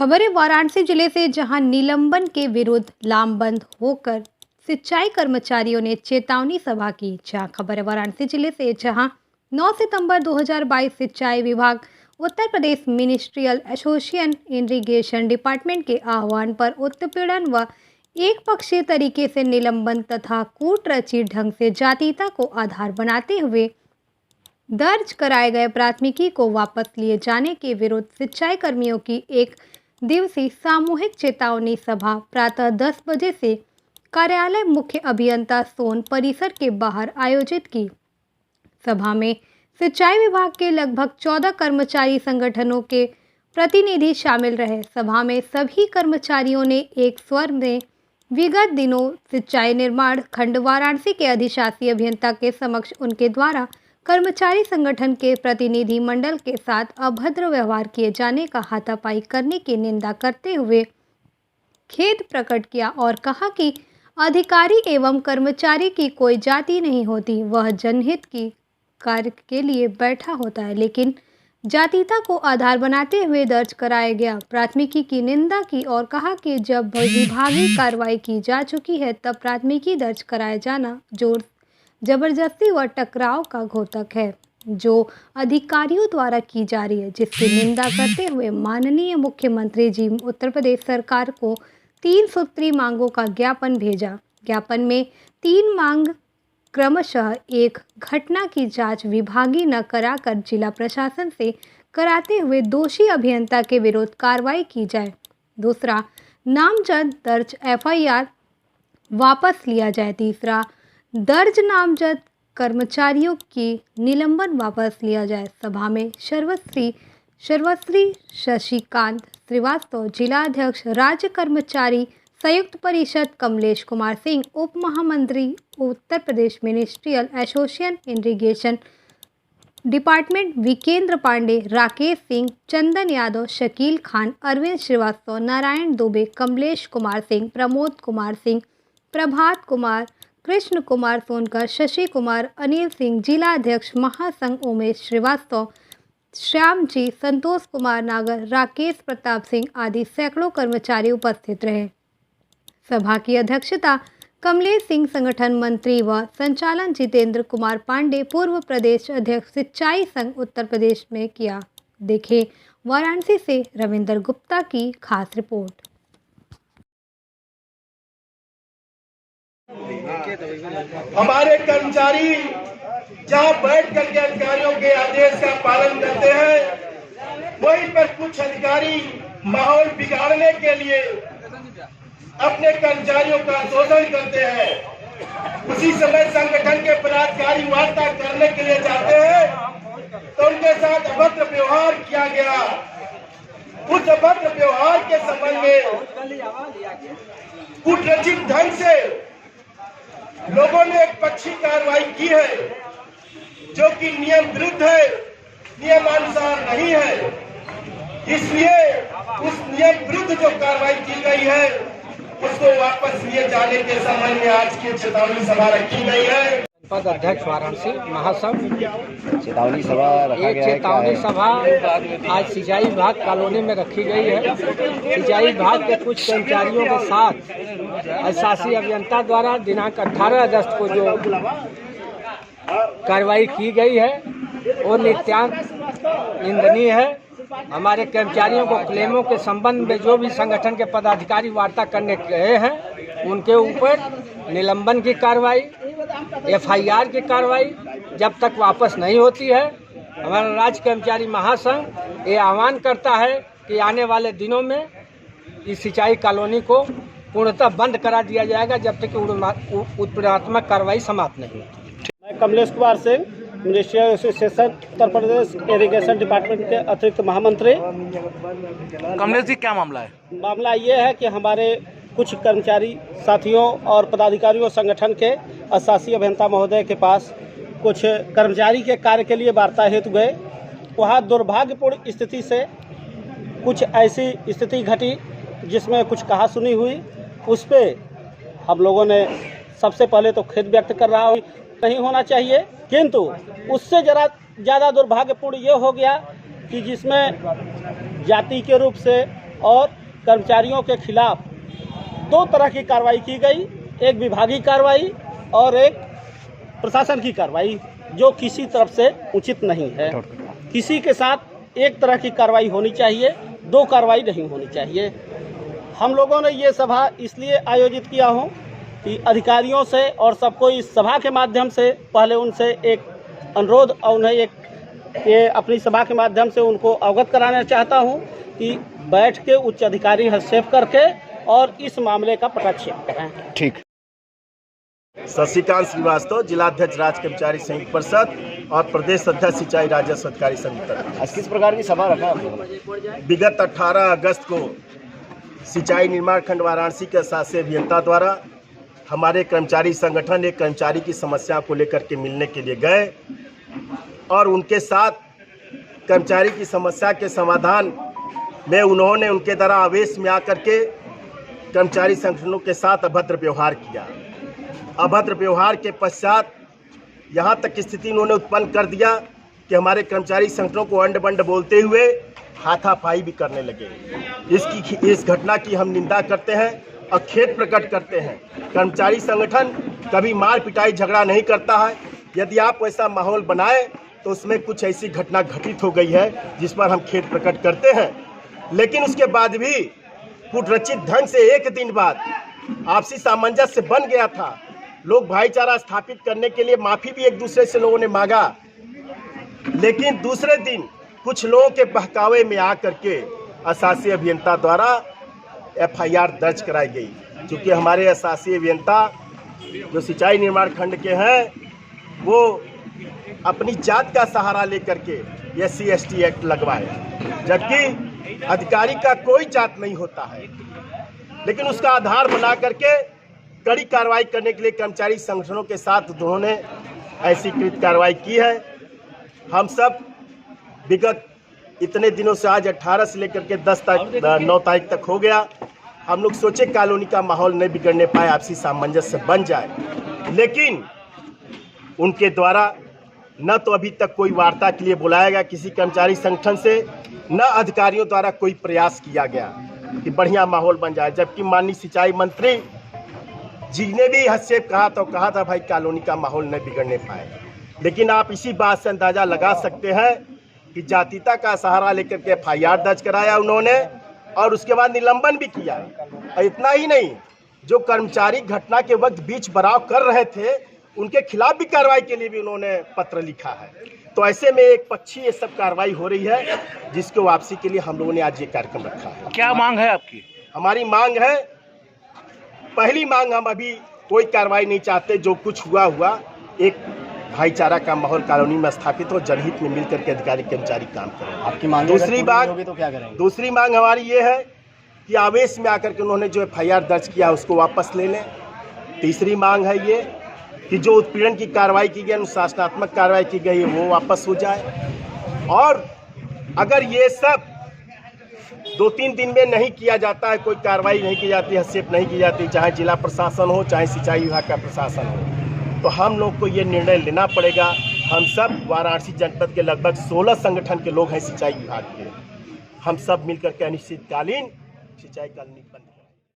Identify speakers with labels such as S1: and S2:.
S1: खबर है वाराणसी जिले से, जहां निलंबन के विरुद्ध लामबंद होकर सिंचाई कर्मचारियों ने चेतावनी सभा की। जहां खबर है वाराणसी जिले से, जहां 9 सितंबर 2022 सिंचाई विभाग उत्तर Pradesh ministerial association irrigation department के आह्वान पर उत्पीड़न व एक पक्षीय तरीके से निलंबन तथा कूटरचित ढंग से जातीयता को आधार बनाते हुए दर्ज कराए गए प्राथमिकी को वापस लिए जाने के विरुद्ध सिंचाई कर्मियों की एक दिवसीय सामूहिक चेतावनी सभा प्रातः 10 बजे से कार्यालय मुख्य अभियंता सोन परिसर के बाहर आयोजित की। सभा में सिंचाई विभाग के लगभग 14 कर्मचारी संगठनों के प्रतिनिधि शामिल रहे। सभा में सभी कर्मचारियों ने एक स्वर में विगत दिनों सिंचाई निर्माण खंड वाराणसी के अधिशासी अभियंता के समक्ष उनके द्वारा कर्मचारी संगठन के प्रतिनिधि मंडल के साथ अभद्र व्यवहार किए जाने का हाथापाई करने की निंदा करते हुए खेद प्रकट किया और कहा कि अधिकारी एवं कर्मचारी की कोई जाति नहीं होती, वह जनहित की कार्य के लिए बैठा होता है, लेकिन जातीयता को आधार बनाते हुए दर्ज कराया गया प्राथमिकी की निंदा की और कहा कि जब विभागीय कार्रवाई की जा चुकी है तब प्राथमिकी दर्ज कराया जाना जोर जबरदस्ती व टकराव का घोतक है जो अधिकारियों द्वारा की जा रही है, जिसकी निंदा करते हुए माननीय मुख्यमंत्री जी उत्तर प्रदेश सरकार को 3 सूत्री मांगों का ज्ञापन भेजा। ज्ञापन में 3 मांग क्रमशः एक, घटना की जांच विभागीय न कराकर जिला प्रशासन से कराते हुए दोषी अभियंता के विरुद्ध कार्रवाई की जाए। दूसरा, नामजद दर्ज FIR वापस लिया जाए। तीसरा, दर्ज नामजद कर्मचारियों की निलंबन वापस लिया जाए। सभा में सर्वश्री शशिकांत श्रीवास्तव, जिलाध्यक्ष राज्य कर्मचारी संयुक्त परिषद कमलेश कुमार सिंह, उप महामंत्री Uttar Pradesh ministerial association irrigation department Vikendra Pandey, Rakesh Singh, Chandan Yadav, Shakeel Khan, Arvind Srivastava, Narayan Dubey, Kamlesh Kumar Singh, Pramod Kumar Singh, Prabhat Kumar, Krishna Kumar Sonkar, Shashi Kumar, Anil Singh, जिलाध्यक्ष महासंघ उमेश श्रीवास्तव, श्याम जी, संतोष कुमार नागर, राकेश प्रताप सिंह आदि सैकड़ों कर्मचारी उपस्थित रहे। सभा की अध्यक्षता कमलेश सिंह, संगठन मंत्री व संचालन जितेंद्र कुमार पांडे, पूर्व प्रदेश अध्यक्ष सिंचाई संघ उत्तर प्रदेश में किया। देखें वाराणसी से रविंद्र गुप्ता की खास रिपोर्ट।
S2: हमारे कर्मचारी जहां बैठ करके अधिकारियों के आदेश का पालन करते हैं, वहीं पर कुछ अधिकारी माहौल बिगाड़ने के लिए अपने कर्मचारियों का शोषण करते हैं। उसी समय संगठन के पदाधिकारी वार्ता करने के लिए जाते हैं तो उनके साथ अभद्र व्यवहार किया गया। उस अभद्र व्यवहार के संबंध में कूटरचित ढंग से लोगों ने एक पक्षी कार्रवाई की है जो कि नियम विरुद्ध है, नियमानुसार नहीं है। इसलिए उस नियम विरुद्ध जो कार्रवाई की गई है उसको वापस लिए जाने के संबंध में आज की चेतावनी सभा रखी गई है।
S3: पद अध्यक्ष वाराणसी महासंघ
S4: चेतावनी सभा रखा गया है।
S3: चेतावनी सभा आज सिंचाई विभाग कॉलोनी में रखी गई है। सिंचाई विभाग के कुछ कर्मचारियों के साथ अधिशासी अभियंता द्वारा दिनांक 18 अगस्त को जो कार्रवाई की गई है वो नित्यांत निंदनीय है। हमारे कर्मचारियों को क्लेमों के संबंध में जो भी संगठन के पदाधिकारी वार्ता करने गए हैं उनके ऊपर निलंबन की कार्रवाई, FIR की कार्रवाई जब तक वापस नहीं होती है, हमारा राज्य कर्मचारी महासंघ ये आह्वान करता है कि आने वाले दिनों में इस सिंचाई कॉलोनी को पूर्णतः बंद करा दिया जाएगा जब तक उत्पीड़नात्मक कार्रवाई समाप्त नहीं होती।
S5: मैं Kamlesh Kumar Singh, ministerial association Uttar Pradesh irrigation department के अतिरिक्त महामंत्री।
S4: कमलेश जी, क्या मामला है?
S5: मामला ये है कि हमारे कुछ कर्मचारी साथियों और पदाधिकारियों संगठन के अधिशासी अभियंता महोदय के पास कुछ कर्मचारी के कार्य के लिए वार्ता हेतु गए। वहाँ दुर्भाग्यपूर्ण स्थिति से कुछ ऐसी स्थिति घटी जिसमें कुछ कहा सुनी हुई। उस पर हम लोगों ने सबसे पहले तो खेद व्यक्त कर रहा हूँ, नहीं होना चाहिए, किंतु उससे जरा ज़्यादा दुर्भाग्यपूर्ण ये हो गया कि जिसमें जाति के रूप से और कर्मचारियों के खिलाफ 2 तरह की कार्रवाई की गई, एक विभागीय कार्रवाई और एक प्रशासन की कार्रवाई, जो किसी तरफ से उचित नहीं है। किसी के साथ एक तरह की कार्रवाई होनी चाहिए, 2 कार्रवाई नहीं होनी चाहिए। हम लोगों ने ये सभा इसलिए आयोजित किया हो कि अधिकारियों से और सबको इस सभा के माध्यम से पहले उनसे एक अनुरोध और उन्हें ये अपनी सभा के माध्यम से उनको अवगत कराना चाहता हूं कि बैठ के उच्च अधिकारी हस्तक्षेप करके और इस मामले का पटाक्षेप करें।
S4: ठीक।
S2: शशिकांत श्रीवास्तव, जिलाध्यक्ष राज्य कर्मचारी संयुक्त परिषद और प्रदेश अध्यक्ष सिंचाई राजस्व अधिकारी संघ।
S4: आज किस प्रकार की सभा रखा आप लोगों ने?
S2: विगत 18 अगस्त को सिंचाई निर्माण खंड वाराणसी के शासी अभियंता द्वारा हमारे कर्मचारी संगठन एक कर्मचारी की समस्या को लेकर के मिलने के लिए गए और उनके साथ कर्मचारी की समस्या के समाधान में उन्होंने उनके द्वारा आवेश में आकर के कर्मचारी संगठनों के साथ अभद्र व्यवहार किया। अभद्र व्यवहार के पश्चात यहाँ तक की स्थिति उन्होंने उत्पन्न कर दिया कि हमारे कर्मचारी संगठनों को अंड बंड बोलते हुए हाथापाई भी करने लगे। इस घटना की हम निंदा करते हैं और खेद प्रकट करते हैं। कर्मचारी संगठन कभी मार पिटाई झगड़ा नहीं करता है। यदि आप वैसा माहौल बनाए तो उसमें कुछ ऐसी घटना घटित हो गई है जिस पर हम खेद प्रकट करते हैं। लेकिन उसके बाद भी कूटरचित ढंग से एक दिन बाद आपसी सामंजस्य बन गया था। लोग भाईचारा स्थापित करने के लिए माफी भी एक दूसरे से लोगों ने मांगा, लेकिन दूसरे दिन कुछ लोगों के बहकावे में आकर के अशासी अभियंता द्वारा FIR दर्ज कराई गई। क्योंकि हमारे अशासी अभियंता जो सिंचाई निर्माण खंड के हैं वो अपनी जात का सहारा लेकर के SC ST एक्ट लगवाए, जबकि अधिकारी का कोई जात नहीं होता है। लेकिन उसका आधार बना करके कड़ी कार्रवाई करने के लिए कर्मचारी संगठनों के साथ उन्होंने ऐसी कृत कार्रवाई की है। हम सब विगत इतने दिनों से आज 18 से लेकर के 9 तारीख तक हो गया, हम लोग सोचे कॉलोनी का माहौल नहीं बिगड़ने पाए, आपसी सामंजस्य बन जाए, लेकिन उनके द्वारा न तो अभी तक कोई वार्ता के लिए बुलाया गया किसी कर्मचारी संगठन से, न अधिकारियों द्वारा कोई प्रयास किया गया कि बढ़िया माहौल बन जाए। जबकि माननीय सिंचाई मंत्री जी ने भी हस्तक्षेप कहा था भाई कॉलोनी का माहौल नहीं बिगड़ने पाए। लेकिन आप इसी बात से अंदाजा लगा सकते हैं कि जातीयता का सहारा लेकर के FIR दर्ज कराया उन्होंने और उसके बाद निलंबन भी किया। और इतना ही नहीं, जो कर्मचारी घटना के वक्त बीच बराव कर रहे थे उनके खिलाफ भी कार्रवाई के लिए भी उन्होंने पत्र लिखा है। तो ऐसे में एक पक्षी ये सब कार्रवाई हो रही है, जिसको वापसी के लिए हम लोगों ने आज ये कार्यक्रम रखा है।
S4: क्या मांग है आपकी?
S2: हमारी मांग है, पहली मांग, हम अभी कोई कार्रवाई नहीं चाहते। जो कुछ हुआ एक भाईचारा का माहौल कॉलोनी में स्थापित हो, जनहित में मिलकर के अधिकारी कर्मचारी काम करें।
S4: आपकी मांग
S2: दूसरी बात
S4: तो क्या करेंगे?
S2: दूसरी मांग हमारी ये है कि आवेश में आकर के उन्होंने जो FIR दर्ज किया उसको वापस ले लें। तीसरी मांग है ये कि जो उत्पीड़न की कार्रवाई की गई, अनुशासनात्मक कार्रवाई की गई है, वो वापस हो जाए। और अगर ये सब 2-3 दिन में नहीं किया जाता है, कोई कार्रवाई नहीं की जाती, हस्तक्षेप नहीं की जाती, चाहे जिला प्रशासन हो चाहे सिंचाई विभाग का प्रशासन हो, तो हम लोग को ये निर्णय लेना पड़ेगा। हम सब वाराणसी जनपद के लगभग 16 संगठन के लोग हैं सिंचाई विभाग के, हम सब मिलकर के अनिश्चितकालीन सिंचाई कॉलोनी बंद